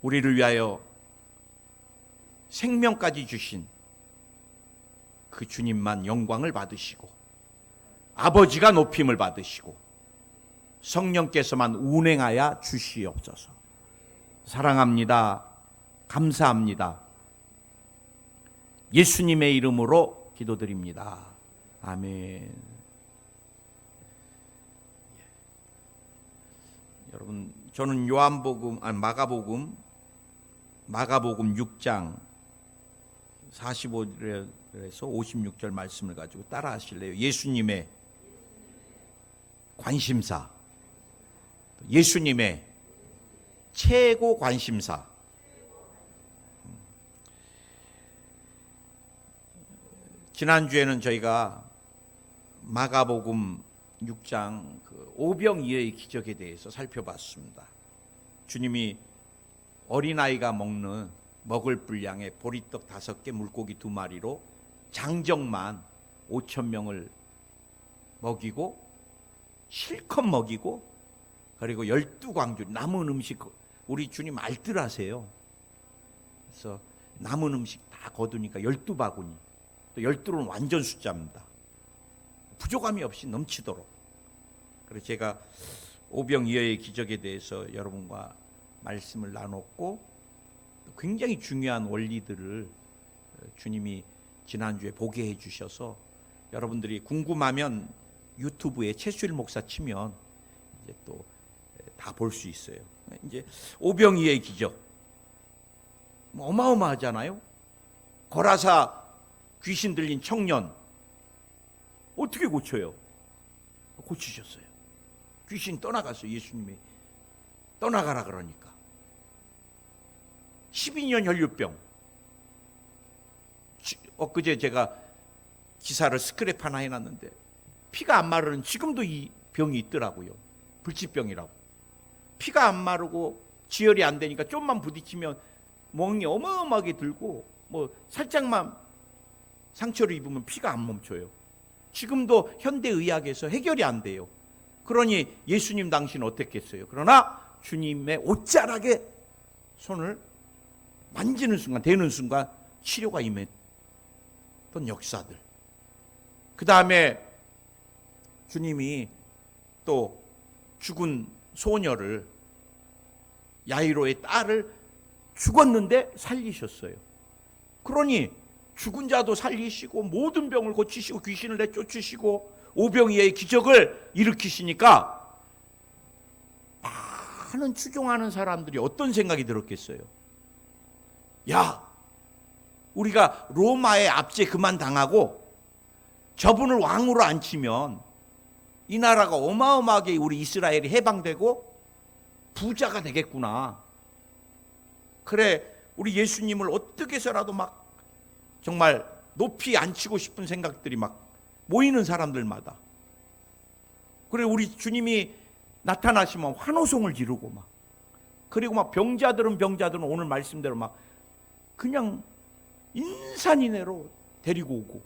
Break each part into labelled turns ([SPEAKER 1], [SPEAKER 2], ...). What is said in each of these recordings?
[SPEAKER 1] 우리를 위하여 생명까지 주신 그 주님만 영광을 받으시고 아버지가 높임을 받으시고 성령께서만 운행하여 주시옵소서. 사랑합니다. 감사합니다. 예수님의 이름으로 기도드립니다. 아멘. 여러분, 저는 마가복음 6장 45절에서 56절 말씀을 가지고 따라 하실래요? 예수님의 관심사, 예수님의 최고 관심사. 지난주에는 저희가 마가복음 6장 오병이어의 기적에 대해서 살펴봤습니다. 주님이 어린아이가 먹을 분량의 보리떡 5개, 물고기 2마리로 장정만 5,000명을 먹이고 실컷 먹이고, 그리고 12광주 남은 음식, 우리 주님 알뜰하세요. 그래서 남은 음식 다 거두니까 12바구니, 또 12는 완전 숫자입니다. 부족함이 없이 넘치도록. 그래서 제가 오병이어의 기적에 대해서 여러분과 말씀을 나눴고, 굉장히 중요한 원리들을 주님이 지난주에 보게 해주셔서, 여러분들이 궁금하면 유튜브에 최수일 목사 치면 이제 또 다 볼 수 있어요. 이제 오병이어의 기적 어마어마하잖아요. 거라사 귀신 들린 청년 어떻게 고쳐요? 고치셨어요. 귀신 떠나갔어요. 예수님이 떠나가라 그러니까. 12년 혈류병, 엊그제 제가 기사를 스크랩 하나 해놨는데 피가 안 마르는, 지금도 이 병이 있더라고요. 불치병이라고. 피가 안 마르고 지혈이 안 되니까 좀만 부딪히면 멍이 어마어마하게 들고, 뭐 살짝만 상처를 입으면 피가 안 멈춰요. 지금도 현대의학에서 해결이 안 돼요. 그러니 예수님 당신은 어땠겠어요? 그러나 주님의 옷자락에 손을 만지는 순간, 대는 순간 치료가 임했던 역사들. 그 다음에 주님이 또 죽은 소녀를, 야이로의 딸을 죽었는데 살리셨어요. 그러니 죽은 자도 살리시고 모든 병을 고치시고 귀신을 내쫓으시고 오병이어의 기적을 일으키시니까 많은 추종하는 사람들이 어떤 생각이 들었겠어요? 야, 우리가 로마의 압제 그만 당하고 저분을 왕으로 앉히면 이 나라가 어마어마하게, 우리 이스라엘이 해방되고 부자가 되겠구나. 그래, 우리 예수님을 어떻게 해서라도 막 정말 높이 앉히고 싶은 생각들이 막 모이는 사람들마다. 그래, 우리 주님이 나타나시면 환호성을 지르고 막, 그리고 막 병자들은 오늘 말씀대로 막 그냥 인산인해로 데리고 오고.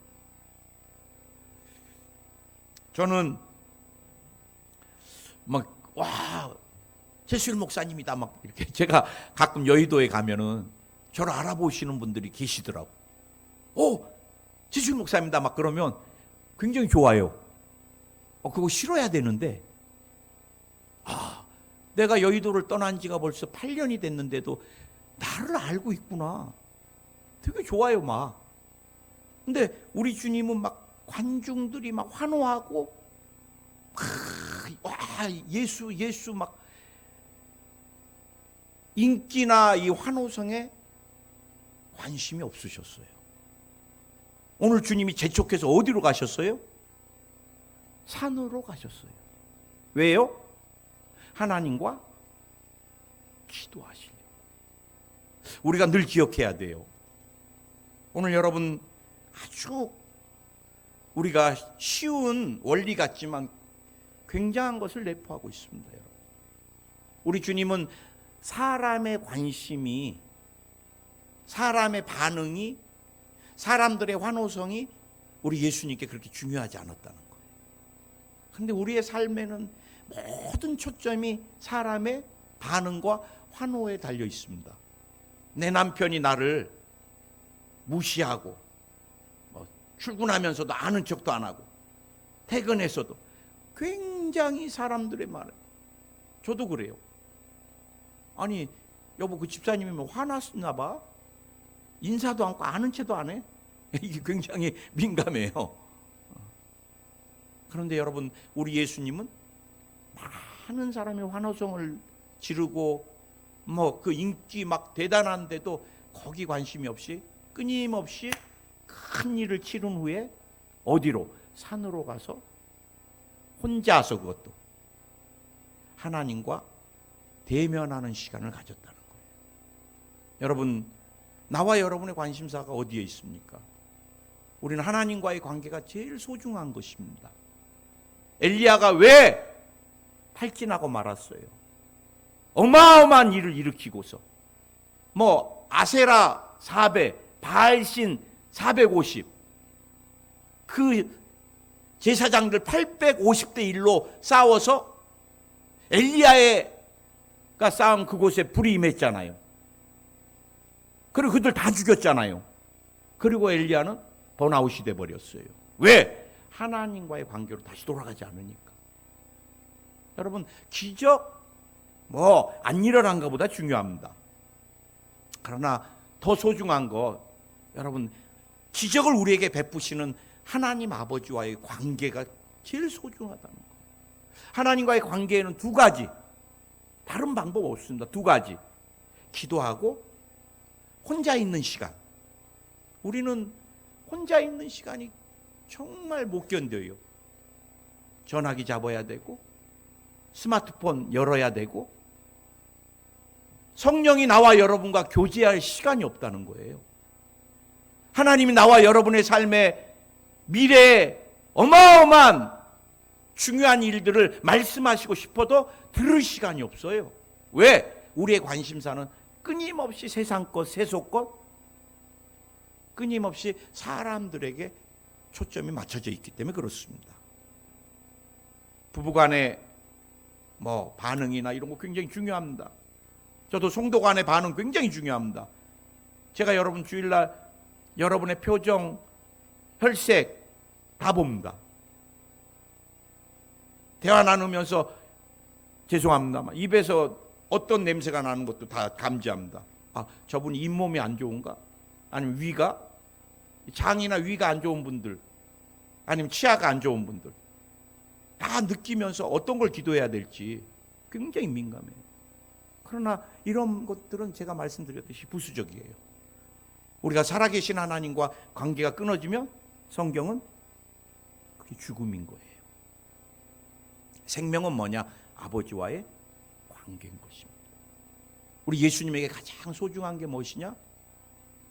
[SPEAKER 1] 저는 막, 와, 최수일 목사님이다 막 이렇게, 제가 가끔 여의도에 가면은 저를 알아보시는 분들이 계시더라고. 오, 최수일 목사님이다 막 그러면 굉장히 좋아요. 그거 싫어야 되는데, 내가 여의도를 떠난 지가 벌써 8년이 됐는데도 나를 알고 있구나. 되게 좋아요 막. 근데 우리 주님은 막 관중들이 막 환호하고, 와, 예수 막 인기나 이 환호성에 관심이 없으셨어요. 오늘 주님이 재촉해서 어디로 가셨어요? 산으로 가셨어요. 왜요? 하나님과 기도하시려고. 우리가 늘 기억해야 돼요. 오늘 여러분, 아주 우리가 쉬운 원리 같지만 굉장한 것을 내포하고 있습니다. 여러분. 우리 주님은 사람의 관심이, 사람의 반응이, 사람들의 환호성이 우리 예수님께 그렇게 중요하지 않았다는 거예요. 그런데 우리의 삶에는 모든 초점이 사람의 반응과 환호에 달려 있습니다. 내 남편이 나를 무시하고 출근하면서도 아는 척도 안 하고 퇴근해서도 굉장히 사람들의 말에 저도 그래요. 아니 여보 그 집사님이 뭐 화났나 봐. 인사도 않고 아는 체도 안 해. 이게 굉장히 민감해요. 그런데 여러분 우리 예수님은 많은 사람이 환호성을 지르고 뭐 그 인기 막 대단한데도 거기 관심이 없이 끊임없이 큰 일을 치른 후에 어디로? 산으로 가서 혼자서 그것도 하나님과 대면하는 시간을 가졌다는 거예요. 여러분 나와 여러분의 관심사가 어디에 있습니까? 우리는 하나님과의 관계가 제일 소중한 것입니다. 엘리야가 왜 탈진하고 말았어요? 어마어마한 일을 일으키고서 뭐 아세라 400, 바알신 450, 그 제사장들 850대 1로 싸워서 엘리야가 쌓은 그곳에 불이 임했잖아요. 그리고 그들 다 죽였잖아요. 그리고 엘리야는 번아웃이 돼버렸어요. 왜? 하나님과의 관계로 다시 돌아가지 않으니까. 여러분 기적 뭐 안 일어난 것보다 중요합니다. 그러나 더 소중한 거 여러분 기적을 우리에게 베푸시는 하나님 아버지와의 관계가 제일 소중하다는 거예요. 하나님과의 관계에는 두 가지, 다른 방법 없습니다. 두 가지, 기도하고 혼자 있는 시간. 우리는 혼자 있는 시간이 정말 못 견뎌요. 전화기 잡아야 되고 스마트폰 열어야 되고 성령이 나와 여러분과 교제할 시간이 없다는 거예요. 하나님이 나와 여러분의 삶의 미래에 어마어마한 중요한 일들을 말씀하시고 싶어도 들을 시간이 없어요. 왜? 우리의 관심사는 끊임없이 세상 것, 세속 것, 끊임없이 사람들에게 초점이 맞춰져 있기 때문에 그렇습니다. 부부간의 뭐 반응이나 이런 거 굉장히 중요합니다. 저도 성도 간의 반응 굉장히 중요합니다. 제가 여러분 주일날 여러분의 표정, 혈색 다 봅니다. 대화 나누면서 죄송합니다. 입에서 어떤 냄새가 나는 것도 다 감지합니다. 아, 저분 잇몸이 안 좋은가? 아니면 위가? 장이나 위가 안 좋은 분들, 아니면 치아가 안 좋은 분들 다 느끼면서 어떤 걸 기도해야 될지 굉장히 민감해요. 그러나 이런 것들은 제가 말씀드렸듯이 부수적이에요. 우리가 살아계신 하나님과 관계가 끊어지면 성경은 그게 죽음인 거예요. 생명은 뭐냐? 아버지와의 관계인 것입니다. 우리 예수님에게 가장 소중한 게 무엇이냐?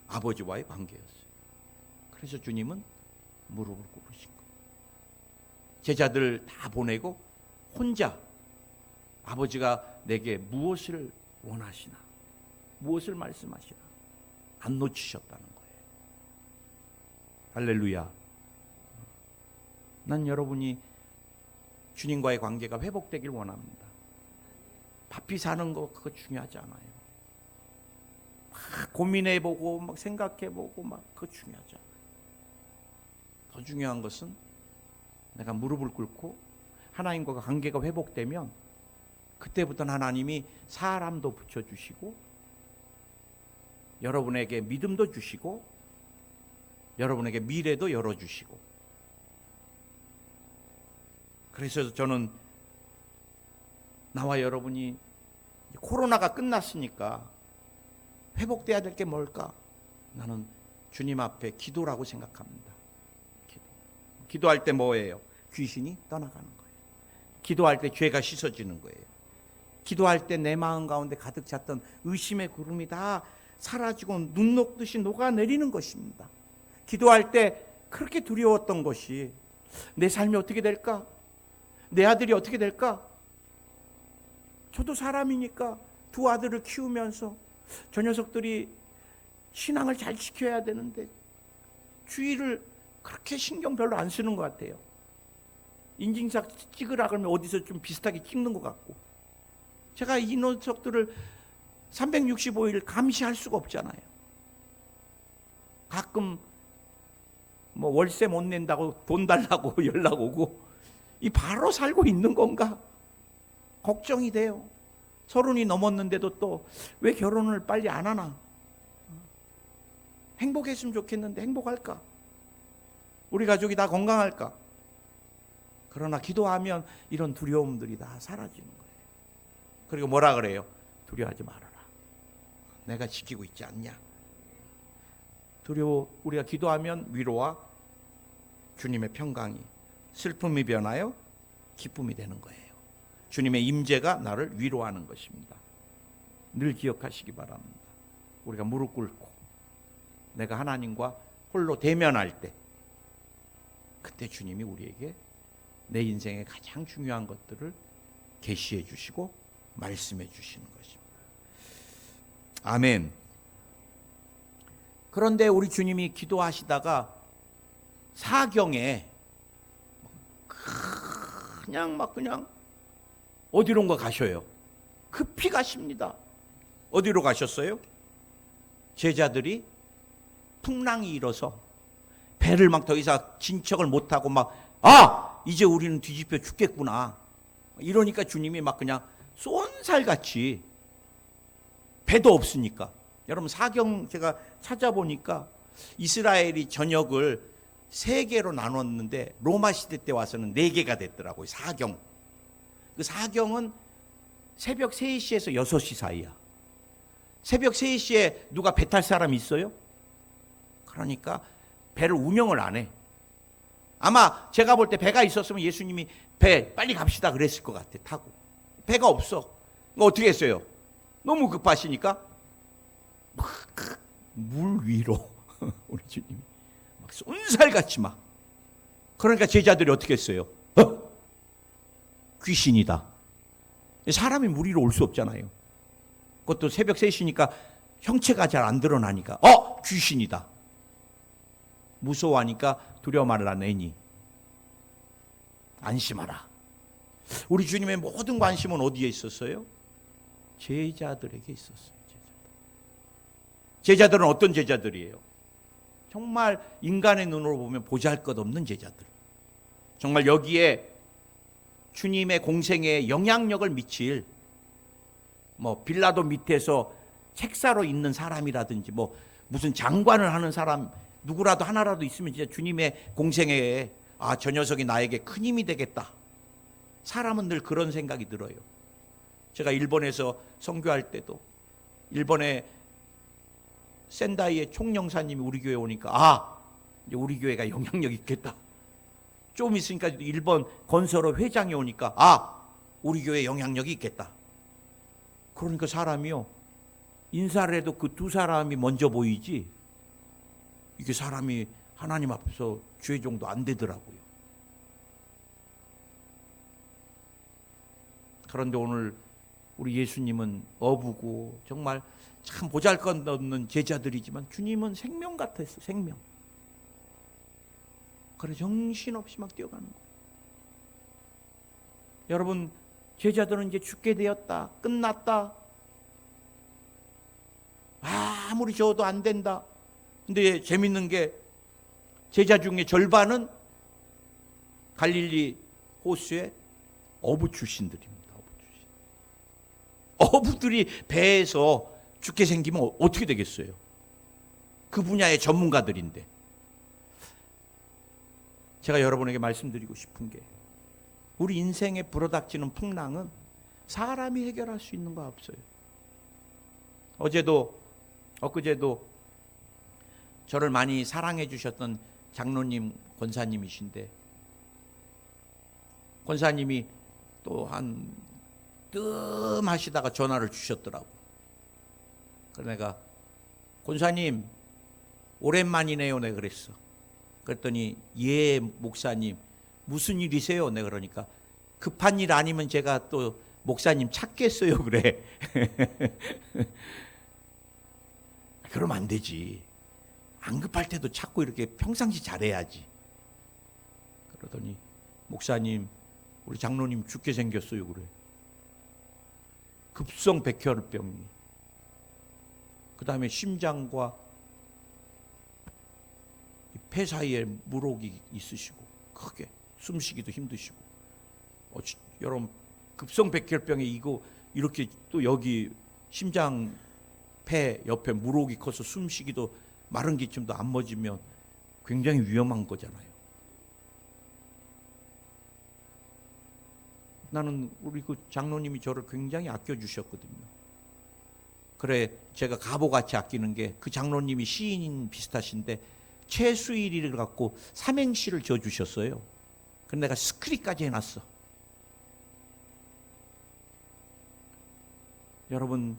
[SPEAKER 1] 아버지와의 관계였어요. 그래서 주님은 무릎을 꿇으신 거예요. 제자들 다 보내고 혼자 아버지가 내게 무엇을 원하시나, 무엇을 말씀하시나 안 놓치셨다는 거예요. 할렐루야. 난 여러분이 주님과의 관계가 회복되길 원합니다. 바삐 사는 거 그거 중요하지 않아요. 막 고민해보고 막 생각해보고 막 그거 중요하지 않아요. 더 중요한 것은 내가 무릎을 꿇고 하나님과 관계가 회복되면 그때부터는 하나님이 사람도 붙여주시고 여러분에게 믿음도 주시고 여러분에게 미래도 열어주시고. 그래서 저는 나와 여러분이 코로나가 끝났으니까 회복돼야 될 게 뭘까? 나는 주님 앞에 기도라고 생각합니다. 기도할 때 뭐예요? 귀신이 떠나가는 거예요. 기도할 때 죄가 씻어지는 거예요. 기도할 때 내 마음 가운데 가득 찼던 의심의 구름이 다 사라지고 눈 녹듯이 녹아내리는 것입니다. 기도할 때 그렇게 두려웠던 것이 내 삶이 어떻게 될까? 내 아들이 어떻게 될까? 저도 사람이니까 두 아들을 키우면서 저 녀석들이 신앙을 잘 지켜야 되는데 주의를 그렇게 신경 별로 안 쓰는 것 같아요. 인증샷 찍으라 그러면 어디서 좀 비슷하게 찍는 것 같고. 제가 이 녀석들을 365일 감시할 수가 없잖아요. 가끔 뭐 월세 못 낸다고 돈 달라고 연락 오고, 이 바로 살고 있는 건가 걱정이 돼요. 30이 넘었는데도 또 왜 결혼을 빨리 안 하나? 행복했으면 좋겠는데 행복할까? 우리 가족이 다 건강할까? 그러나 기도하면 이런 두려움들이 다 사라지는 거예요. 그리고 뭐라 그래요? 두려워하지 말아라. 내가 지키고 있지 않냐? 우리가 기도하면 위로와 주님의 평강이, 슬픔이 변하여 기쁨이 되는 거예요. 주님의 임재가 나를 위로하는 것입니다. 늘 기억하시기 바랍니다. 우리가 무릎 꿇고 내가 하나님과 홀로 대면할 때, 그때 주님이 우리에게 내 인생의 가장 중요한 것들을 계시해 주시고 말씀해 주시는 것입니다. 아멘. 그런데 우리 주님이 기도하시다가 사경에 그냥 어디론가 가셔요. 급히 가십니다. 어디로 가셨어요? 제자들이 풍랑이 일어서 배를 막 더 이상 진척을 못하고 이제 우리는 뒤집혀 죽겠구나. 이러니까 주님이 막 그냥 쏜살같이, 배도 없으니까. 여러분, 사경 제가 찾아보니까 이스라엘이 전역을 3개로 나눴는데 로마 시대 때 와서는 4개가 됐더라고요. 사경. 그 사경은 새벽 3시에서 6시 사이야. 새벽 3시에 누가 배 탈 사람이 있어요? 그러니까 배를 운영을 안 해. 아마 제가 볼 때 배가 있었으면 예수님이 배 빨리 갑시다 그랬을 것 같아. 타고. 배가 없어. 어떻게 했어요? 너무 급하시니까 물 위로 우리 주님이 막 쏜살같이 막. 그러니까 제자들이 어떻게 했어요? 귀신이다. 사람이 물 위로 올 수 없잖아요. 그것도 새벽 3시니까 형체가 잘 안 드러나니까 귀신이다. 무서워하니까 두려워 말라 내니 안심하라. 우리 주님의 모든 관심은 어디에 있었어요? 제자들에게 있었어요. 제자들은 어떤 제자들이에요? 정말 인간의 눈으로 보면 보잘것없는 제자들. 정말 여기에 주님의 공생에 영향력을 미칠 빌라도 밑에서 책사로 있는 사람이라든지 무슨 장관을 하는 사람 누구라도 하나라도 있으면 진짜 주님의 공생애에 저 녀석이 나에게 큰 힘이 되겠다. 사람은 늘 그런 생각이 들어요. 제가 일본에서 선교할 때도 일본의 센다이의 총영사님이 우리 교회 오니까 이제 우리 교회가 영향력 있겠다. 좀 있으니까 일본 건설업 회장이 오니까 우리 교회 영향력이 있겠다. 그러니까 사람이요, 인사를 해도 그 2사람이 먼저 보이지 이게 사람이 하나님 앞에서 죄 정도 안 되더라고요. 그런데 오늘 우리 예수님은 어부고 정말 참 보잘것없는 제자들이지만 주님은 생명 같았어요. 생명. 그래 정신없이 막 뛰어가는 거예요. 여러분, 제자들은 이제 죽게 되었다. 끝났다. 아무리 저어도 안 된다. 근데 재밌는 게 제자 중에 절반은 갈릴리 호수의 어부 출신들입니다. 어부들이 배에서 죽게 생기면 어떻게 되겠어요? 그 분야의 전문가들인데. 제가 여러분에게 말씀드리고 싶은 게, 우리 인생에 불어닥치는 풍랑은 사람이 해결할 수 있는 거 없어요. 엊그제도 저를 많이 사랑해 주셨던 장로님, 권사님이신데, 권사님이 또 한 뜸 하시다가 전화를 주셨더라고. 그래서 내가, 권사님 오랜만이네요. 내가 그랬어. 그랬더니 예 목사님 무슨 일이세요? 내가 그러니까 급한 일 아니면 제가 또 목사님 찾겠어요. 그래. 그러면 안 되지. 안 급할 때도 찾고 이렇게 평상시 잘해야지. 그러더니 목사님 우리 장로님 죽게 생겼어요. 그래. 급성 백혈병이 그 다음에 심장과 폐 사이에 물혹이 있으시고 크게 숨쉬기도 힘드시고 여러분 급성백혈병에 이거 이렇게 또 여기 심장 폐 옆에 물혹이 커서 숨쉬기도 마른 기침도 안 멎으면 굉장히 위험한 거잖아요. 나는 우리 그 장로님이 저를 굉장히 아껴주셨거든요. 그래 제가 가보같이 아끼는 게 그 장로님이 시인 비슷하신데 최수일이를 갖고 삼행시를 지어주셨어요. 근데 내가 스크립까지 해놨어. 여러분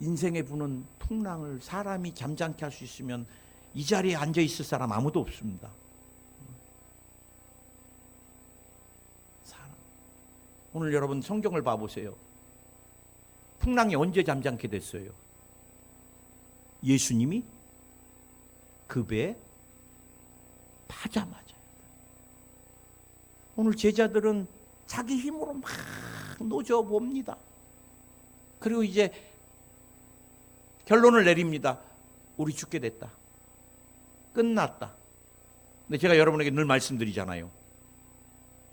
[SPEAKER 1] 인생에 부는 풍랑을 사람이 잠잠케 할 수 있으면 이 자리에 앉아 있을 사람 아무도 없습니다. 오늘 여러분 성경을 봐보세요. 풍랑이 언제 잠잠케 됐어요? 예수님이 그 배에 타자마자. 오늘 제자들은 자기 힘으로 막 노져봅니다. 그리고 이제 결론을 내립니다. 우리 죽게 됐다. 끝났다. 근데 제가 여러분에게 늘 말씀드리잖아요.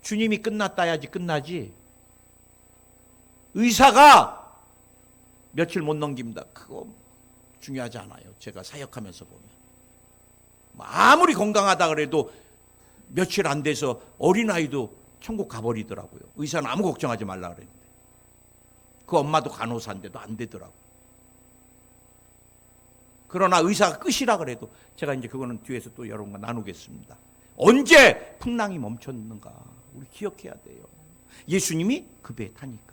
[SPEAKER 1] 주님이 끝났다 해야지 끝나지. 의사가 며칠 못 넘깁니다. 그거 중요하지 않아요. 제가 사역하면서 보면. 아무리 건강하다 그래도 며칠 안 돼서 어린아이도 천국 가버리더라고요. 의사는 아무 걱정하지 말라 그랬는데. 그 엄마도 간호사인데도 안 되더라고요. 그러나 의사가 끝이라 그래도 제가 이제 그거는 뒤에서 또 여러분과 나누겠습니다. 언제 풍랑이 멈췄는가 우리 기억해야 돼요. 예수님이 그 배에 타니까.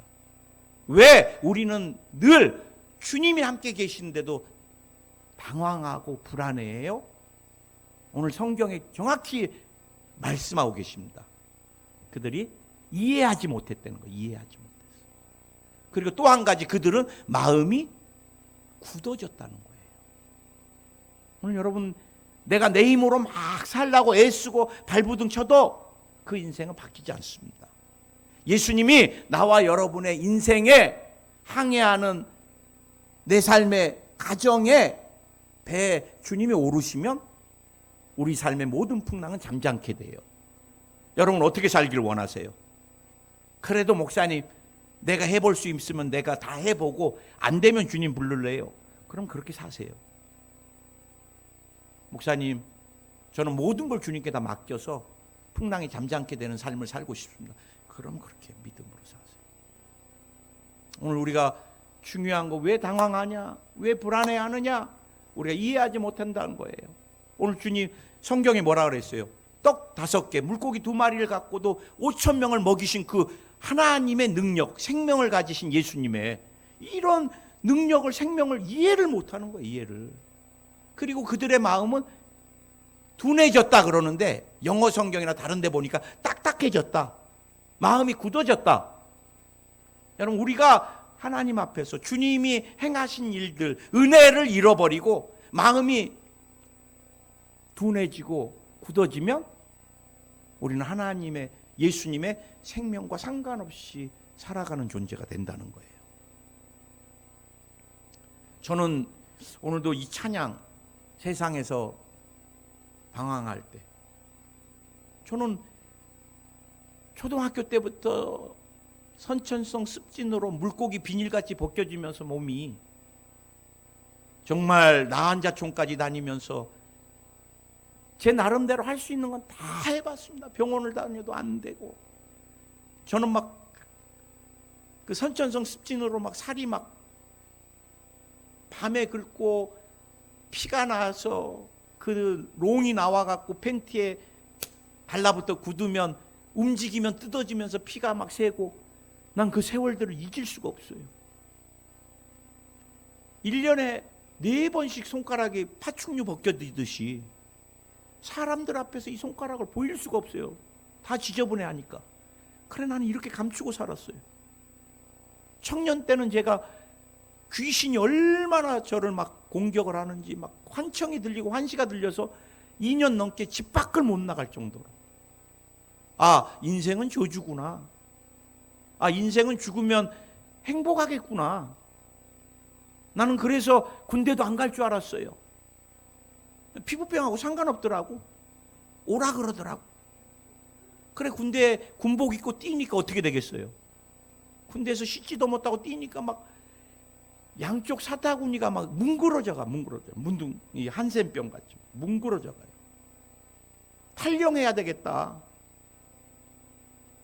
[SPEAKER 1] 왜 우리는 늘 주님이 함께 계시는데도 방황하고 불안해해요? 오늘 성경에 정확히 말씀하고 계십니다. 그들이 이해하지 못했다는 거예요. 이해하지 못했어요. 그리고 또 한 가지 그들은 마음이 굳어졌다는 거예요. 오늘 여러분 내가 내 힘으로 막 살라고 애쓰고 발부둥 쳐도 그 인생은 바뀌지 않습니다. 예수님이 나와 여러분의 인생에 항해하는 내 삶의 가정에 배에 주님이 오르시면 우리 삶의 모든 풍랑은 잠잠케 돼요. 여러분 어떻게 살기를 원하세요? 그래도 목사님 내가 해볼 수 있으면 내가 다 해보고 안 되면 주님 부를래요. 그럼 그렇게 사세요. 목사님 저는 모든 걸 주님께 다 맡겨서 풍랑이 잠잠게 되는 삶을 살고 싶습니다. 그럼 그렇게 믿음으로 사세요. 오늘 우리가 중요한 거 왜 당황하냐? 왜 불안해하느냐? 우리가 이해하지 못한다는 거예요. 오늘 주님 성경에 뭐라 그랬어요? 떡 5개, 물고기 2마리를 갖고도 5,000명을 먹이신 그 하나님의 능력, 생명을 가지신 예수님의 이런 능력을, 생명을 이해를 못하는 거예요. 이해를. 그리고 그들의 마음은 둔해졌다 그러는데 영어 성경이나 다른 데 보니까 딱딱해졌다. 마음이 굳어졌다. 여러분 우리가 하나님 앞에서 주님이 행하신 일들, 은혜를 잃어버리고 마음이 둔해지고 굳어지면 우리는 하나님의, 예수님의 생명과 상관없이 살아가는 존재가 된다는 거예요. 저는 오늘도 이 찬양, 세상에서 방황할 때, 저는 초등학교 때부터 선천성 습진으로 물고기 비닐같이 벗겨지면서 몸이 정말 나환자촌까지 다니면서 제 나름대로 할 수 있는 건 다 해봤습니다. 병원을 다녀도 안 되고, 저는 막 그 선천성 습진으로 막 살이 막 밤에 긁고 피가 나서 그 롱이 나와갖고 팬티에 달라붙어 굳으면 움직이면 뜯어지면서 피가 막 새고, 난 그 세월들을 잊을 수가 없어요. 1년에 4번씩 손가락에 파충류 벗겨지듯이 사람들 앞에서 이 손가락을 보일 수가 없어요. 다 지저분해하니까. 그래 나는 이렇게 감추고 살았어요. 청년 때는 제가 귀신이 얼마나 저를 막 공격을 하는지 막 환청이 들리고 환시가 들려서 2년 넘게 집 밖을 못 나갈 정도로. 아, 인생은 저주구나. 아, 인생은 죽으면 행복하겠구나. 나는 그래서 군대도 안 갈 줄 알았어요. 피부병하고 상관없더라고. 오라 그러더라고. 그래 군대 군복 입고 뛰니까 어떻게 되겠어요? 군대에서 씻지도 못하고 뛰니까 막 양쪽 사타구니가 막 뭉그러져가. 문둥이 한센병 같이 뭉그러져가요. 탈령해야 되겠다.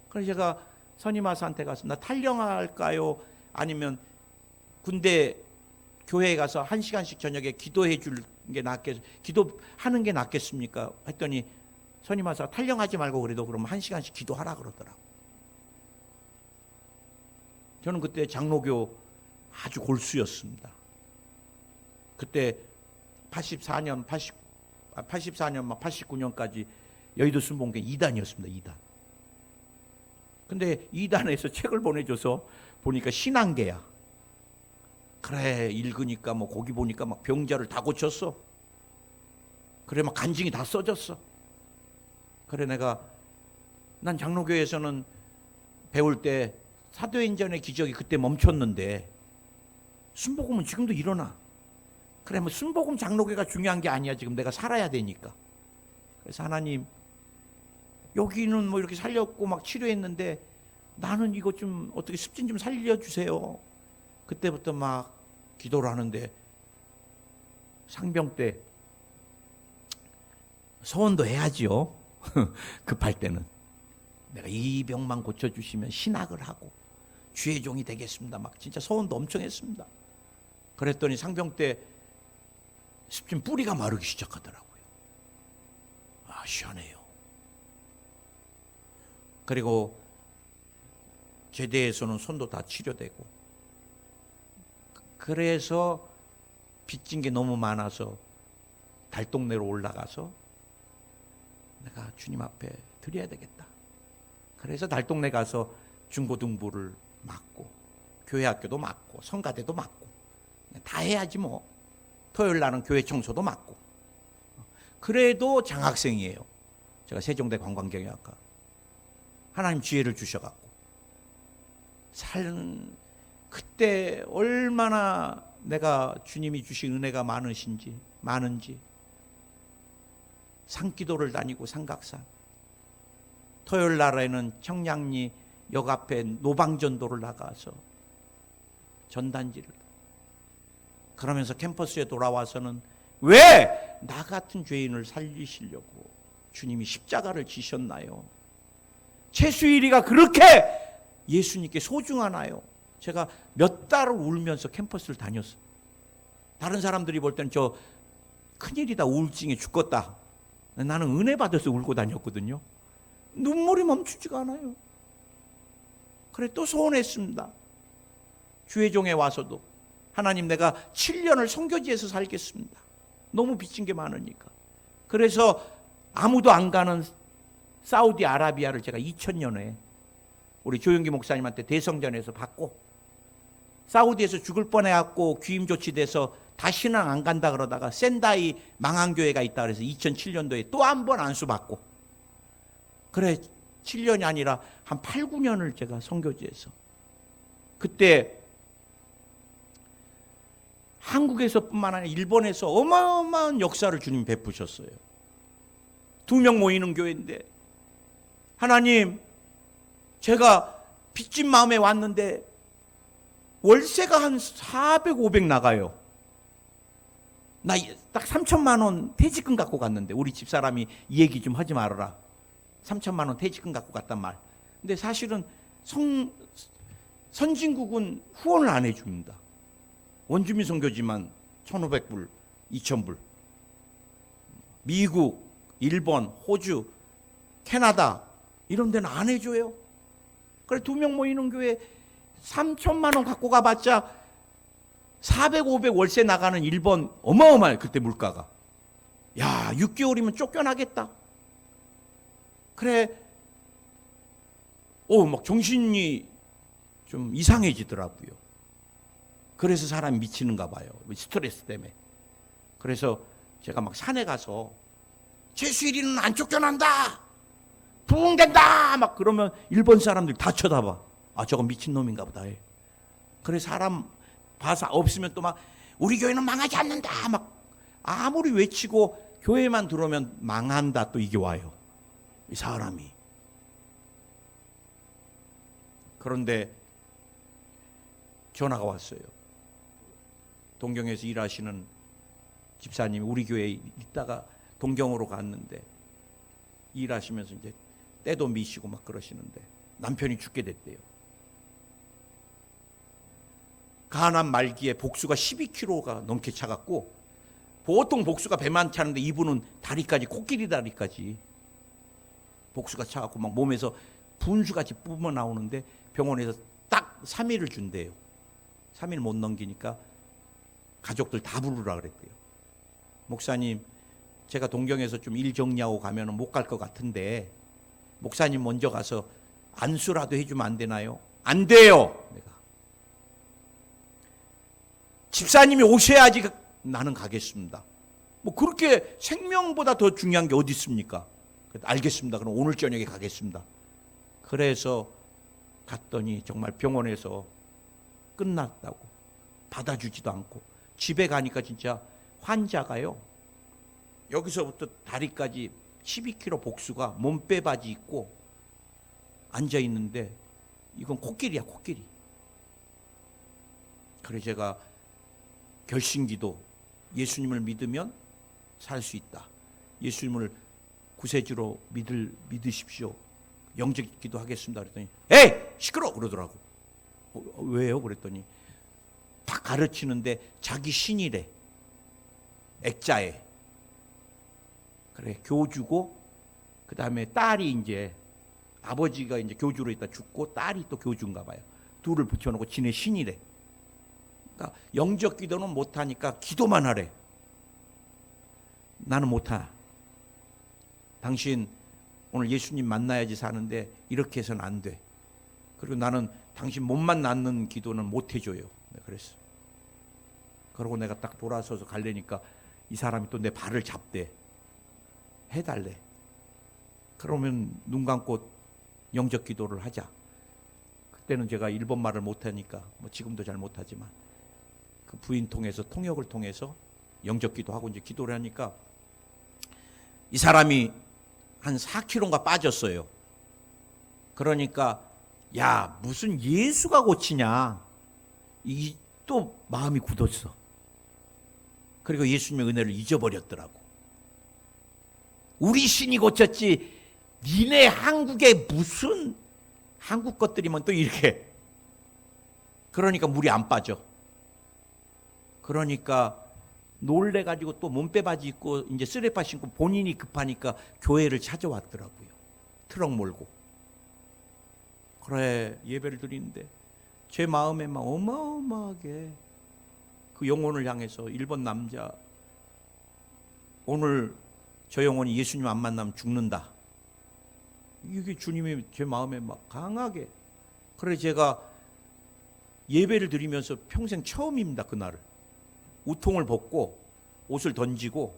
[SPEAKER 1] 그래서 제가 선임하사한테 가서 나 탈령할까요? 아니면 군대 교회에 가서 1시간씩 저녁에 기도해 줄 게 기도하는 게 낫겠습니까? 했더니 선임하사가 탈령하지 말고 그래도 그러면 1시간씩 기도하라 그러더라고. 저는 그때 장로교 아주 골수였습니다. 그때 84년 막 89년까지 여의도 순복음교회 2단이었습니다. 2단. 근데 2단에서 책을 보내줘서 보니까 신앙계야. 그래 읽으니까 뭐 거기 보니까 막 병자를 다 고쳤어. 그래 막 간증이 다 써졌어. 그래 난 장로교회에서는 배울 때 사도행전의 기적이 그때 멈췄는데 순복음은 지금도 일어나. 그래 뭐 순복음 장로교가 중요한 게 아니야. 지금 내가 살아야 되니까. 그래서 하나님 여기는 뭐 이렇게 살렸고 막 치료했는데 나는 이거 좀 어떻게 습진 좀 살려주세요. 그때부터 막 기도를 하는데 상병 때 소원도 해야지요. 급할 때는 내가 이 병만 고쳐주시면 신학을 하고 주의 종이 되겠습니다. 막 진짜 소원도 엄청 했습니다. 그랬더니 상병 때 습진 뿌리가 마르기 시작하더라고요. 아 시원해요. 그리고 제대에서는 손도 다 치료되고 그래서 빚진 게 너무 많아서 달동네로 올라가서 내가 주님 앞에 드려야 되겠다. 그래서 달동네 가서 중고등부를 맡고 교회 학교도 맡고 성가대도 맡고 다 해야지 뭐. 토요일 날은 교회 청소도 맡고. 그래도 장학생이에요. 제가 세종대 관광경영학과. 하나님 지혜를 주셔갖고 그때 얼마나 내가 주님이 주신 은혜가 많은지 산기도를 다니고 삼각산 토요일 날에는 청량리 역 앞에 노방전도를 나가서 전단지를 그러면서 캠퍼스에 돌아와서는 왜 나 같은 죄인을 살리시려고 주님이 십자가를 지셨나요? 최수일이가 그렇게 예수님께 소중하나요? 제가 몇 달을 울면서 캠퍼스를 다녔어요. 다른 사람들이 볼 때는 저 큰일이다, 우울증에 죽겠다. 나는 은혜 받아서 울고 다녔거든요. 눈물이 멈추지가 않아요. 그래 또 소원했습니다. 주회종에 와서도 하나님 내가 7년을 선교지에서 살겠습니다. 너무 빚진 게 많으니까. 그래서 아무도 안 가는 사우디아라비아를 제가 2000년에 우리 조영기 목사님한테 대성전에서 받고 사우디에서 죽을 뻔해갖고 귀임 조치돼서 다시는 안 간다 그러다가 센다이 망한교회가 있다 그래서 2007년도에 또 한 번 안수받고 그래 7년이 아니라 한 8, 9년을 제가 선교지에서 그때 한국에서뿐만 아니라 일본에서 어마어마한 역사를 주님 베푸셨어요. 2명 모이는 교회인데 하나님 제가 빚진 마음에 왔는데 월세가 한 400, 500 나가요. 나 딱 3천만 원 퇴직금 갖고 갔는데 우리 집사람이 이 얘기 좀 하지 말아라. 3천만 원 퇴직금 갖고 갔단 말. 근데 사실은 선진국은 후원을 안 해줍니다. 원주민 선교지만 1,500불, 2,000불. 미국, 일본, 호주, 캐나다 이런 데는 안 해줘요. 그래 2명 모이는 교회 3천만 원 갖고 가봤자 400, 500 월세 나가는 일본 어마어마해 그때 물가가. 야 6개월이면 쫓겨나겠다. 그래 막 정신이 좀 이상해지더라고요. 그래서 사람이 미치는가 봐요. 스트레스 때문에. 그래서 제가 막 산에 가서 최수일이는 안 쫓겨난다. 부흥된다. 막 그러면 일본 사람들 다 쳐다봐. 아 저건 미친놈인가 보다 해. 그래 사람 봐서 없으면 또 막 우리 교회는 망하지 않는다. 막 아무리 외치고 교회만 들어오면 망한다. 또 이게 와요. 이 사람이. 그런데 전화가 왔어요. 동경에서 일하시는 집사님이 우리 교회에 있다가 동경으로 갔는데 일하시면서 이제 때도 미시고 막 그러시는데 남편이 죽게 됐대요. 간암 말기에 복수가 12kg가 넘게 차갖고 보통 복수가 배만 차는데 이분은 다리까지, 코끼리 다리까지 복수가 차갖고 막 몸에서 분수같이 뿜어 나오는데 병원에서 딱 3일을 준대요. 3일 못 넘기니까 가족들 다 부르라 그랬대요. 목사님, 제가 동경에서 좀 일 정리하고 가면 못 갈 것 같은데 목사님 먼저 가서 안수라도 해주면 안 되나요? 안 돼요. 내가 집사님이 오셔야지 나는 가겠습니다. 뭐 그렇게 생명보다 더 중요한 게 어디 있습니까? 알겠습니다. 그럼 오늘 저녁에 가겠습니다. 그래서 갔더니 정말 병원에서 끝났다고 받아주지도 않고 집에 가니까 진짜 환자가요. 여기서부터 다리까지 12kg 복수가 몸빼바지 입고 앉아 있는데 이건 코끼리야, 코끼리. 그래서 제가 결심기도 예수님을 믿으면 살 수 있다. 예수님을 구세주로 믿으십시오. 영접기도 하겠습니다. 그랬더니 에이 시끄러 그러더라고. 왜요? 그랬더니 다 가르치는데 자기 신이래. 액자에. 그래 교주고 그 다음에 딸이 이제 아버지가 이제 교주로 있다 죽고 딸이 또 교주인가 봐요. 둘을 붙여놓고 지네 신이래. 그러니까 영접 기도는 못하니까 기도만 하래. 나는 못하. 당신 오늘 예수님 만나야지 사는데 이렇게 해서는 안 돼. 그리고 나는 당신 몸만 낫는 기도는 못 해줘요. 그랬어. 그러고 내가 딱 돌아서서 갈래니까 이 사람이 또 내 발을 잡대. 해달래. 그러면 눈 감고 영접 기도를 하자. 그때는 제가 일본말을 못하니까 뭐 지금도 잘 못하지만 그 부인 통해서 통역을 통해서 영접 기도하고 이제 기도를 하니까 이 사람이 한 4kg가 빠졌어요. 그러니까 야 무슨 예수가 고치냐. 이 또 마음이 굳었어. 그리고 예수님의 은혜를 잊어버렸더라고. 우리 신이 고쳤지 니네 한국에 무슨 한국 것들이면 또 이렇게. 그러니까 물이 안 빠져. 그러니까 놀래가지고 또 몸빼바지 입고 이제 쓰레빠 신고 본인이 급하니까 교회를 찾아왔더라고요. 트럭 몰고. 그래 예배를 드리는데 제 마음에 막 어마어마하게 그 영혼을 향해서 일본 남자 오늘 저 영혼이 예수님 안 만나면 죽는다. 이게 주님이 제 마음에 막 강하게. 그래 제가 예배를 드리면서 평생 처음입니다. 그날을. 우통을 벗고 옷을 던지고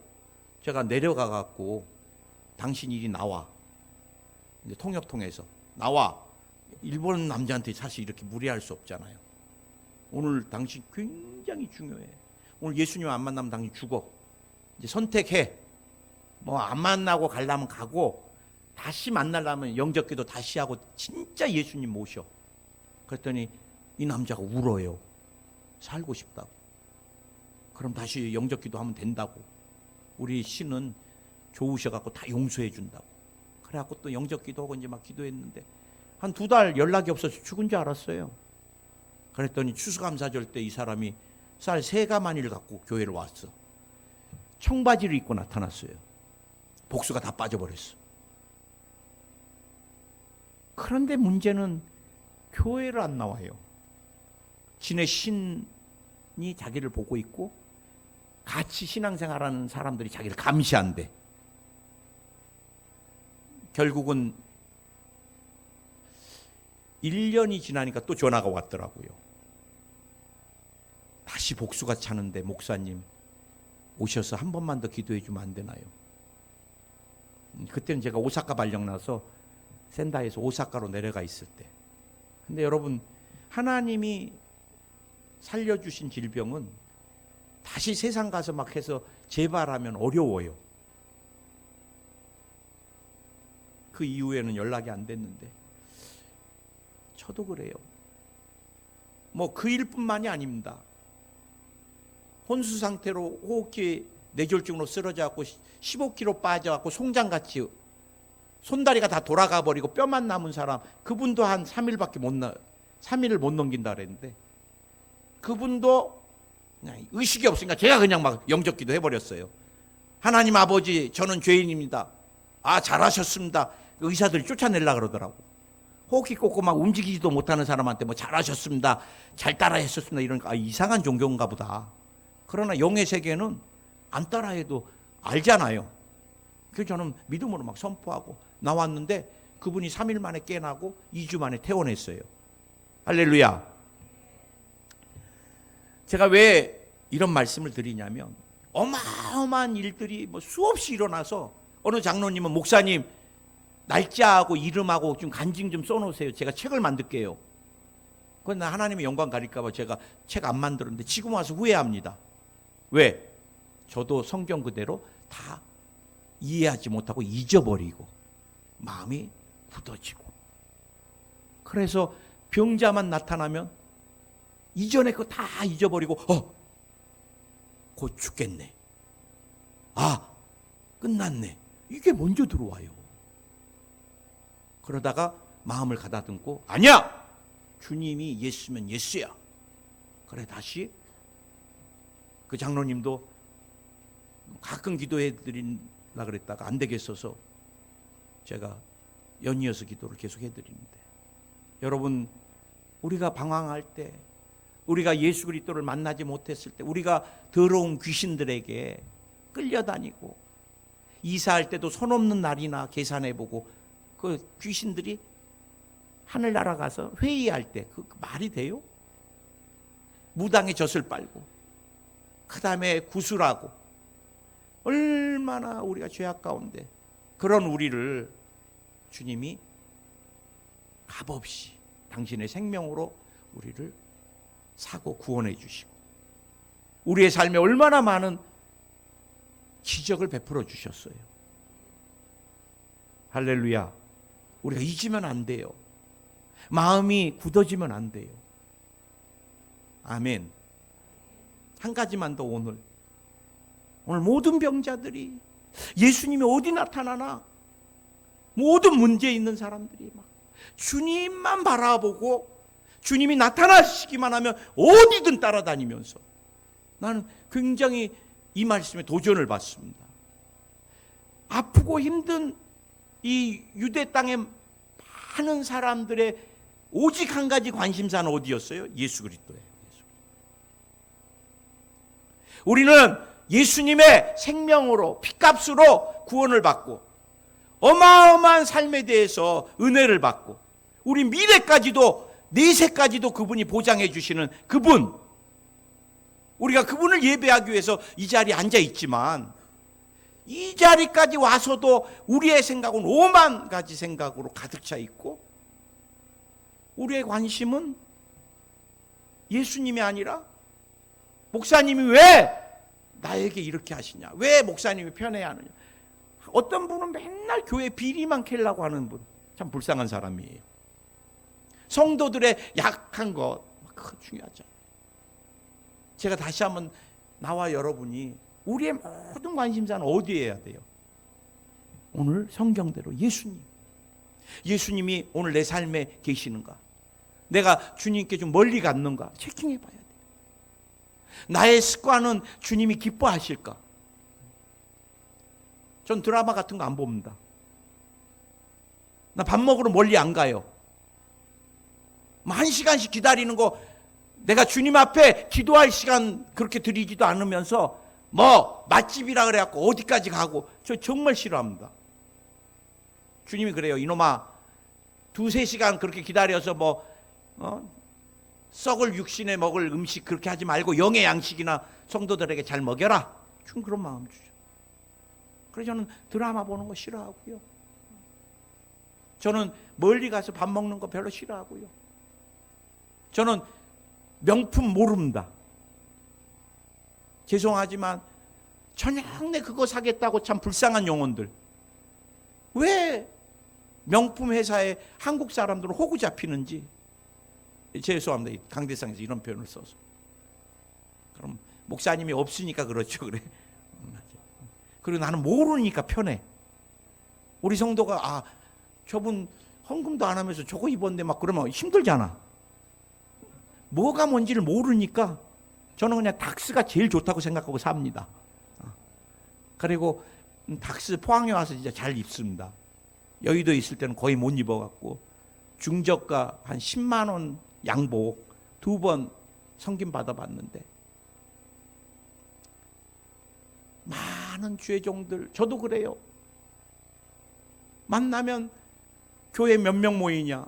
[SPEAKER 1] 제가 내려가 갖고 당신 일이 나와. 이제 통역 통해서 나와. 일본 남자한테 사실 이렇게 무리할 수 없잖아요. 오늘 당신 굉장히 중요해. 오늘 예수님 안 만나면 당신 죽어. 이제 선택해. 뭐 안 만나고 가려면 가고 다시 만나려면 영접기도 다시 하고 진짜 예수님 모셔. 그랬더니 이 남자가 울어요. 살고 싶다고. 그럼 다시 영접기도 하면 된다고. 우리 신은 좋으셔갖고 다 용서해 준다고. 그래갖고 또 영접기도 하고 이제 막 기도했는데 한 2달 연락이 없어서 죽은 줄 알았어요. 그랬더니 추수감사절 때 이 사람이 쌀 3가마니를 갖고 교회를 왔어. 청바지를 입고 나타났어요. 복수가 다 빠져버렸어. 그런데 문제는 교회를 안 나와요. 진의 신이 자기를 보고 있고 같이 신앙생활하는 사람들이 자기를 감시한대. 결국은 1년이 지나니까 또 전화가 왔더라고요. 다시 복수가 차는데 목사님 오셔서 한 번만 더 기도해 주면 안 되나요? 그때는 제가 오사카 발령 나서 센다이에서 오사카로 내려가 있을 때. 근데 여러분 하나님이 살려주신 질병은 다시 세상 가서 막 해서 재발하면 어려워요. 그 이후에는 연락이 안 됐는데 저도 그래요. 뭐 그 일뿐만이 아닙니다. 혼수 상태로 호흡기 뇌졸중으로 쓰러져갖고 15kg 빠져갖고 송장같이 손다리가 다 돌아가 버리고 뼈만 남은 사람, 그분도 한 3일을 못 넘긴다 그랬는데, 그분도 그냥 의식이 없으니까 제가 그냥 막 영접기도 해버렸어요. 하나님 아버지, 저는 죄인입니다. 아, 잘하셨습니다. 의사들이 쫓아내려고 그러더라고. 호흡기 꽂고 막 움직이지도 못하는 사람한테 뭐 잘하셨습니다, 잘 따라했었습니다 이러니까, 아, 이상한 종교인가 보다. 그러나 영의 세계는 안 따라해도 알잖아요. 그래서 저는 믿음으로 막 선포하고 나왔는데, 그분이 3일 만에 깨나고 2주 만에 퇴원했어요. 할렐루야. 제가 왜 이런 말씀을 드리냐면, 어마어마한 일들이 뭐 수없이 일어나서, 어느 장로님은 목사님 날짜하고 이름하고 좀 간증 좀 써놓으세요, 제가 책을 만들게요. 그건 나 하나님의 영광 가릴까봐 제가 책 안 만들었는데 지금 와서 후회합니다. 왜? 저도 성경 그대로 다 이해하지 못하고 잊어버리고 마음이 굳어지고, 그래서 병자만 나타나면 이전에 그거 다 잊어버리고 곧 죽겠네, 아 끝났네, 이게 먼저 들어와요. 그러다가 마음을 가다듬고, 아니야, 주님이 예수면 예수야. 그래, 다시. 그 장로님도 가끔 기도해 드리려고 그랬다가 안 되겠어서 제가 연이어서 기도를 계속 해드리는데, 여러분, 우리가 방황할 때, 우리가 예수 그리스도를 만나지 못했을 때, 우리가 더러운 귀신들에게 끌려다니고, 이사할 때도 손 없는 날이나 계산해보고, 그 귀신들이 하늘나라 가서 회의할 때 그 말이 돼요? 무당의 젖을 빨고, 그 다음에 구술하고, 얼마나 우리가 죄악 가운데, 그런 우리를 주님이 값없이 당신의 생명으로 우리를 사고 구원해 주시고, 우리의 삶에 얼마나 많은 기적을 베풀어 주셨어요. 할렐루야. 우리가 잊으면 안 돼요. 마음이 굳어지면 안 돼요. 아멘. 한 가지만 더, 오늘 모든 병자들이 예수님이 어디 나타나나, 모든 문제 있는 사람들이 막 주님만 바라보고 주님이 나타나시기만 하면 어디든 따라다니면서, 나는 굉장히 이 말씀에 도전을 받습니다. 아프고 힘든 이 유대 땅의 많은 사람들의 오직 한 가지 관심사는 어디였어요? 예수 그리스도예요. 우리는 예수님의 생명으로, 피값으로 구원을 받고, 어마어마한 삶에 대해서 은혜를 받고, 우리 미래까지도, 내세까지도 그분이 보장해 주시는 그분, 우리가 그분을 예배하기 위해서 이 자리에 앉아 있지만, 이 자리까지 와서도 우리의 생각은 5만 가지 생각으로 가득 차 있고, 우리의 관심은 예수님이 아니라 목사님이 왜 나에게 이렇게 하시냐, 왜 목사님이 편해야 하느냐. 어떤 분은 맨날 교회 비리만 캐려고 하는 분, 참 불쌍한 사람이에요. 성도들의 약한 것 그거 중요하잖아요. 제가 다시 한번, 나와 여러분이 우리의 모든 관심사는 어디에 해야 돼요? 오늘 성경대로 예수님. 예수님이 오늘 내 삶에 계시는가? 내가 주님께 좀 멀리 갔는가? 체킹해 봐야 돼요. 나의 습관은 주님이 기뻐하실까? 전 드라마 같은 거 안 봅니다. 나 밥 먹으러 멀리 안 가요. 1시간씩 기다리는 거, 내가 주님 앞에 기도할 시간 그렇게 드리지도 않으면서 뭐 맛집이라 그래갖고 어디까지 가고, 저 정말 싫어합니다. 주님이 그래요. 이놈아, 2-3시간 그렇게 기다려서 썩을 육신에 먹을 음식 그렇게 하지 말고 영의 양식이나 성도들에게 잘 먹여라. 좀 그런 마음 주죠. 그래서 저는 드라마 보는 거 싫어하고요. 저는 멀리 가서 밥 먹는 거 별로 싫어하고요. 저는 명품 모릅니다. 죄송하지만 저녁내 그거 사겠다고 참 불쌍한 영혼들. 왜 명품 회사에 한국 사람들은 호구 잡히는지. 죄송합니다. 강대상에서 이런 표현을 써서. 그럼 목사님이 없으니까 그렇죠. 그래. 그리고 나는 모르니까 편해. 우리 성도가 저분 헌금도 안 하면서 저거 입었는데 막 그러면 힘들잖아. 뭐가 뭔지를 모르니까 저는 그냥 닥스가 제일 좋다고 생각하고 삽니다. 그리고 닥스 포항에 와서 진짜 잘 입습니다. 여의도에 있을 때는 거의 못 입어갖고 중저가 한 10만 원 양복 2번 성김 받아봤는데, 많은 죄종들, 저도 그래요. 만나면 교회 몇 명 모이냐,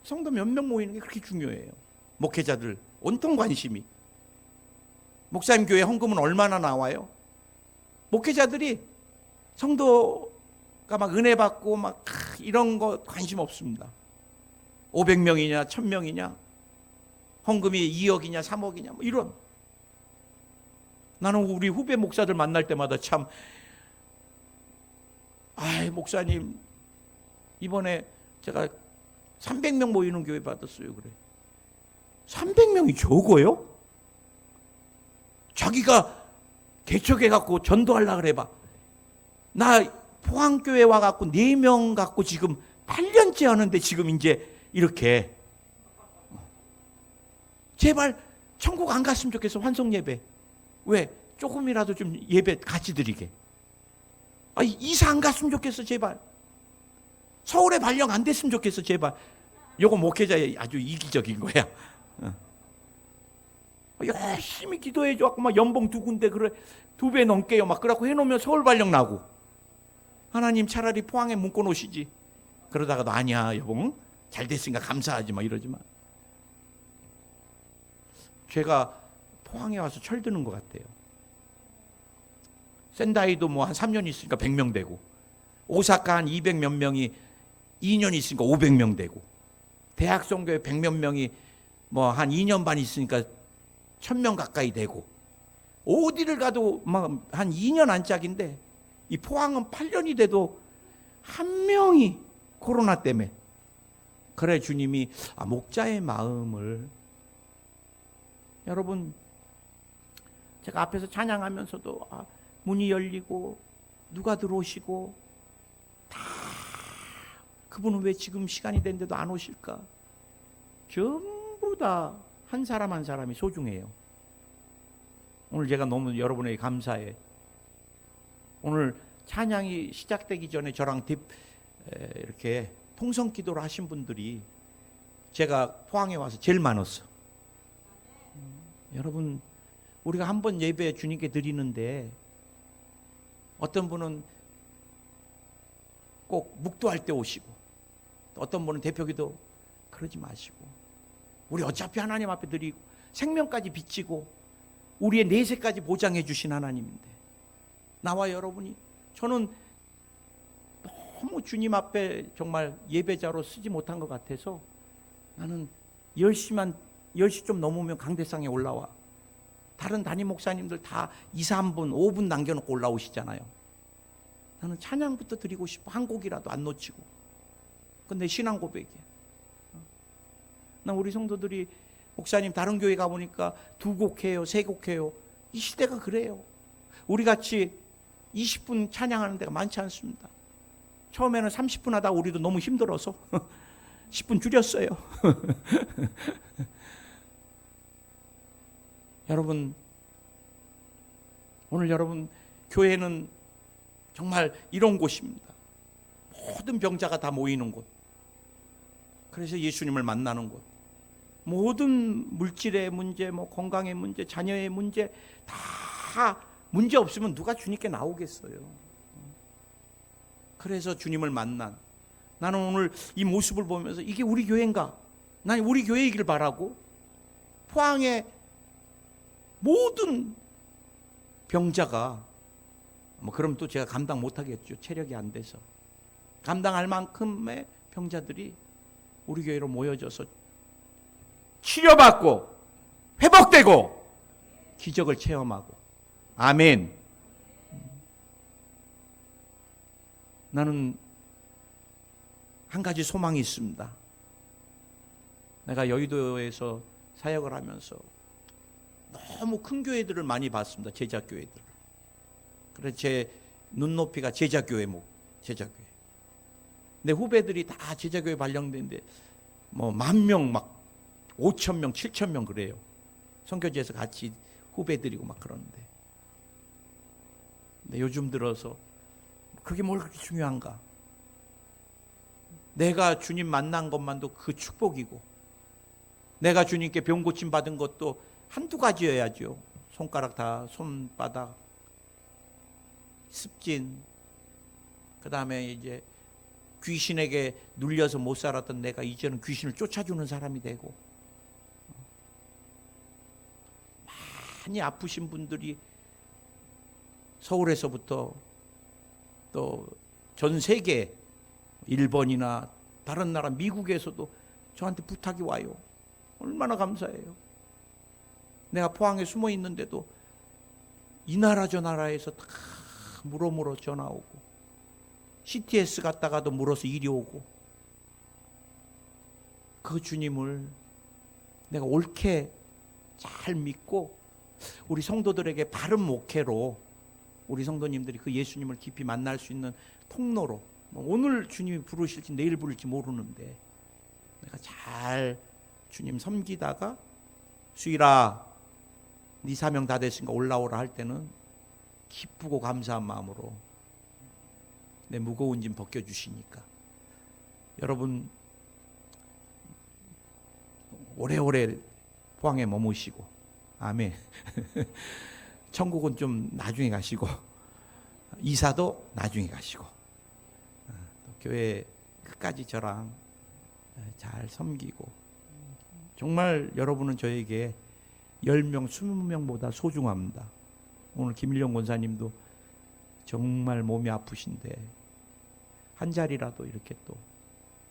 [SPEAKER 1] 성도 몇 명 모이는 게 그렇게 중요해요. 목회자들 온통 관심이. 목사님 교회 헌금은 얼마나 나와요? 목회자들이 성도가 막 은혜 받고 막 이런 거 관심 없습니다. 500명이냐 1000명이냐, 헌금이 2억이냐 3억이냐 뭐 이런. 나는 우리 후배 목사들 만날 때마다 참, 목사님 이번에 제가 300명 모이는 교회 받았어요. 그래. 300명이 적어요? 자기가 개척해갖고 전도하려고 그래봐. 나 포항교회 와갖고 4명 갖고 지금 8년째 하는데 지금 이제 이렇게. 제발 천국 안 갔으면 좋겠어. 환송 예배. 왜? 조금이라도 좀 예배 같이 드리게. 이사 안 갔으면 좋겠어. 제발. 서울에 발령 안 됐으면 좋겠어. 제발. 요거 목회자의 아주 이기적인 거야. 열심히 기도해 줘갖고 막 연봉 2군데 그래 2배 넘게요 막 그러고 해놓으면 서울 발령 나고. 하나님 차라리 포항에 묶어 놓으시지. 그러다가도 아니야 여봉 잘 됐으니까 감사하지 막 이러지만, 제가 포항에 와서 철드는 것 같아요. 센다이도 뭐 한 3년 있으니까 100명 되고, 오사카 한 200 몇 명이 2년 있으니까 500명 되고, 대학 선교회 100 몇 명이 뭐 한 2년 반 있으니까 1000명 가까이 되고, 어디를 가도 막 한 2년 안짝인데, 이 포항은 8년이 돼도 한 명이 코로나 때문에. 그래 주님이 목자의 마음을, 여러분 제가 앞에서 찬양하면서도 문이 열리고 누가 들어오시고 다, 그분은 왜 지금 시간이 됐는데도 안 오실까? 전부 다 한 사람 한 사람이 소중해요. 오늘 제가 너무 여러분에게 감사해. 오늘 찬양이 시작되기 전에 저랑 이렇게 통성 기도를 하신 분들이 제가 포항에 와서 제일 많았어. 여러분, 우리가 한 번 예배 주님께 드리는데 어떤 분은 꼭 묵도할 때 오시고, 어떤 분은 대표기도, 그러지 마시고, 우리 어차피 하나님 앞에 드리고 생명까지 비치고 우리의 내세까지 보장해 주신 하나님인데, 나와 여러분이, 저는 너무 주님 앞에 정말 예배자로 쓰지 못한 것 같아서 나는 10시 좀 넘으면 강대상에 올라와. 다른 담임 목사님들 다 2, 3분, 5분 남겨놓고 올라오시잖아요. 나는 찬양부터 드리고 싶어. 한 곡이라도 안 놓치고. 근데 신앙 고백이야. 난 우리 성도들이, 목사님 다른 교회 가보니까 2곡 해요, 3곡 해요. 이 시대가 그래요. 우리같이 20분 찬양하는 데가 많지 않습니다. 처음에는 30분 하다가 우리도 너무 힘들어서 10분 줄였어요. 여러분, 오늘 여러분 교회는 정말 이런 곳입니다. 모든 병자가 다 모이는 곳. 그래서 예수님을 만나는 곳. 모든 물질의 문제, 뭐 건강의 문제, 자녀의 문제, 다 문제 없으면 누가 주님께 나오겠어요. 그래서 주님을 만난, 나는 오늘 이 모습을 보면서 이게 우리 교회인가? 난 우리 교회이길 바라고, 포항의 모든 병자가, 뭐 그럼 또 제가 감당 못하겠죠. 체력이 안 돼서. 감당할 만큼의 병자들이 우리 교회로 모여져서 치료받고 회복되고 기적을 체험하고, 아멘. 나는 한 가지 소망이 있습니다. 내가 여의도에서 사역을 하면서 너무 큰 교회들을 많이 봤습니다. 제자교회들. 그래서 제 눈높이가 제자교회. 내 후배들이 다 제자교회 발령된데 뭐 10,000명, 막 5,000명, 7,000명 그래요. 선교지에서 같이 후배들이고 막 그러는데. 근데 요즘 들어서 그게 뭘 그렇게 중요한가? 내가 주님 만난 것만도 그 축복이고, 내가 주님께 병 고침 받은 것도 한두 가지여야죠. 손가락 다, 손바닥, 습진, 그 다음에 이제 귀신에게 눌려서 못 살았던 내가 이제는 귀신을 쫓아주는 사람이 되고, 많이 아프신 분들이 서울에서부터 또 전 세계, 일본이나 다른 나라, 미국에서도 저한테 부탁이 와요. 얼마나 감사해요. 내가 포항에 숨어 있는데도 이 나라 저 나라에서 다 물어 전화 오고, CTS 갔다가도 물어서 이리 오고, 그 주님을 내가 옳게 잘 믿고 우리 성도들에게 바른 목회로 우리 성도님들이 그 예수님을 깊이 만날 수 있는 통로로, 오늘 주님이 부르실지 내일 부를지 모르는데 내가 잘 주님 섬기다가 수일아 네 사명 다 됐으니까 올라오라 할 때는 기쁘고 감사한 마음으로 내 무거운 짐 벗겨주시니까, 여러분 오래오래 포항에 머무시고, 아멘. 천국은 좀 나중에 가시고, 이사도 나중에 가시고, 또 교회 끝까지 저랑 잘 섬기고, 정말 여러분은 저에게 10명, 20명보다 소중합니다. 오늘 김일영 권사님도 정말 몸이 아프신데 한 자리라도 이렇게 또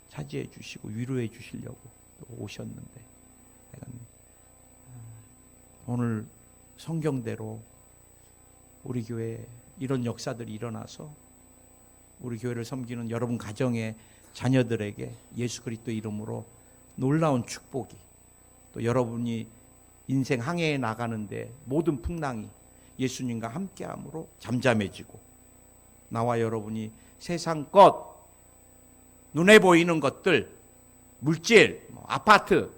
[SPEAKER 1] 차지해 주시고 위로해 주시려고 또 오셨는데, 오늘 성경대로 우리 교회에 이런 역사들이 일어나서 우리 교회를 섬기는 여러분 가정의 자녀들에게 예수 그리스도 이름으로 놀라운 축복이, 또 여러분이 인생 항해에 나가는데 모든 풍랑이 예수님과 함께함으로 잠잠해지고, 나와 여러분이 세상 것, 눈에 보이는 것들, 물질, 아파트,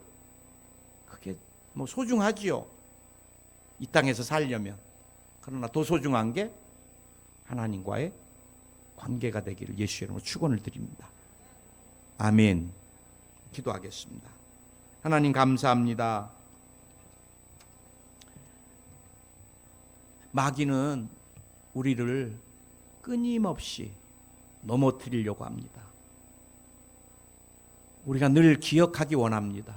[SPEAKER 1] 그게 소중하지요, 이 땅에서 살려면. 그러나 더 소중한 게 하나님과의 관계가 되기를 예수의 이름으로 축원을 드립니다. 아멘. 기도하겠습니다. 하나님 감사합니다. 마귀는 우리를 끊임없이 넘어뜨리려고 합니다. 우리가 늘 기억하기 원합니다.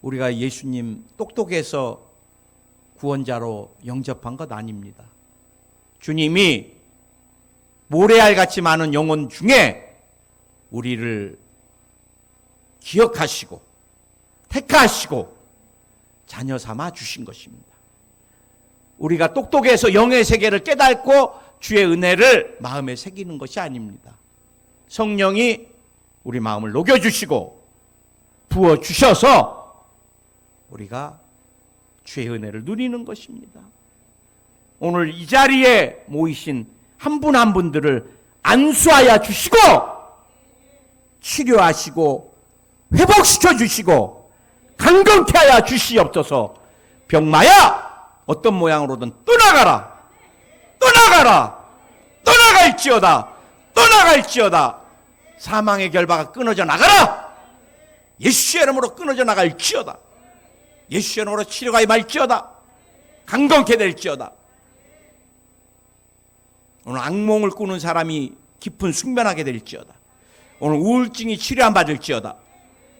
[SPEAKER 1] 우리가 예수님 똑똑해서 구원자로 영접한 것 아닙니다. 주님이 모래알같이 많은 영혼 중에 우리를 기억하시고 택하시고 자녀 삼아 주신 것입니다. 우리가 똑똑해서 영의 세계를 깨닫고 주의 은혜를 마음에 새기는 것이 아닙니다. 성령이 우리 마음을 녹여주시고 부어주셔서 우리가 주의 은혜를 누리는 것입니다. 오늘 이 자리에 모이신 한 분 한 분들을 안수하여 주시고 치료하시고 회복시켜 주시고 강건케 하여 주시옵소서. 병마야 어떤 모양으로든 떠나가라, 떠나가라, 떠나갈지어다, 떠나갈지어다. 사망의 결박가 끊어져 나가라. 예수의 이름으로 끊어져 나갈지어다. 예수의 이름으로 치료가 임할지어다. 강건케 될지어다. 오늘 악몽을 꾸는 사람이 깊은 숙면하게 될지어다. 오늘 우울증이 치료 안 받을지어다.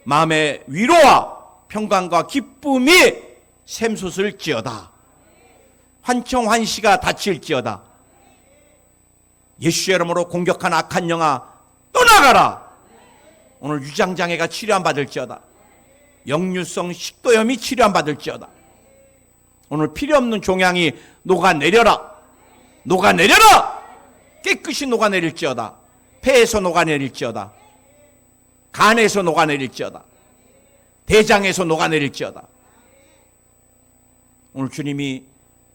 [SPEAKER 1] 마음의 위로와 평강과 기쁨이 샘솟을지어다. 환청환시가 닫힐지어다. 예수의 이름으로 공격한 악한 영아 떠나가라. 오늘 유장장애가 치료 안 받을지어다. 역류성 식도염이 치료 안 받을지어다. 오늘 필요 없는 종양이 녹아내려라. 녹아내려라. 깨끗이 녹아내릴지어다. 폐에서 녹아내릴지어다. 간에서 녹아내릴지어다. 대장에서 녹아내릴지어다. 오늘 주님이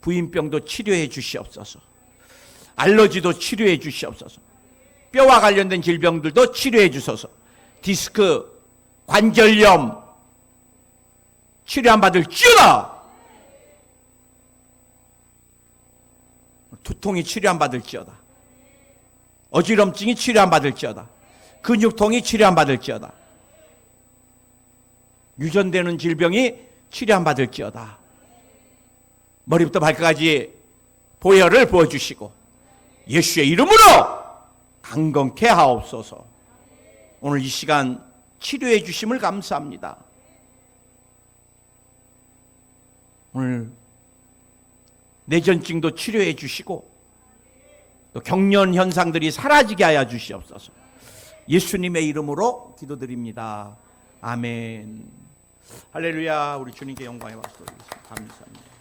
[SPEAKER 1] 부인병도 치료해 주시옵소서. 알러지도 치료해 주시옵소서. 뼈와 관련된 질병들도 치료해 주소서. 디스크, 관절염 치료 안 받을지어다. 두통이 치료 안 받을지어다. 어지럼증이 치료 안 받을지어다. 근육통이 치료 안 받을지어다. 유전되는 질병이 치료 안 받을지어다. 머리부터 발끝까지 보혈을 부어주시고 예수의 이름으로 강건케 하옵소서. 오늘 이 시간 치료해 주심을 감사합니다. 오늘 뇌전증도 치료해 주시고 또 경련 현상들이 사라지게 하여 주시옵소서. 예수님의 이름으로 기도드립니다. 아멘. 할렐루야. 우리 주님께 영광의 박수 드리겠습니다. 감사합니다.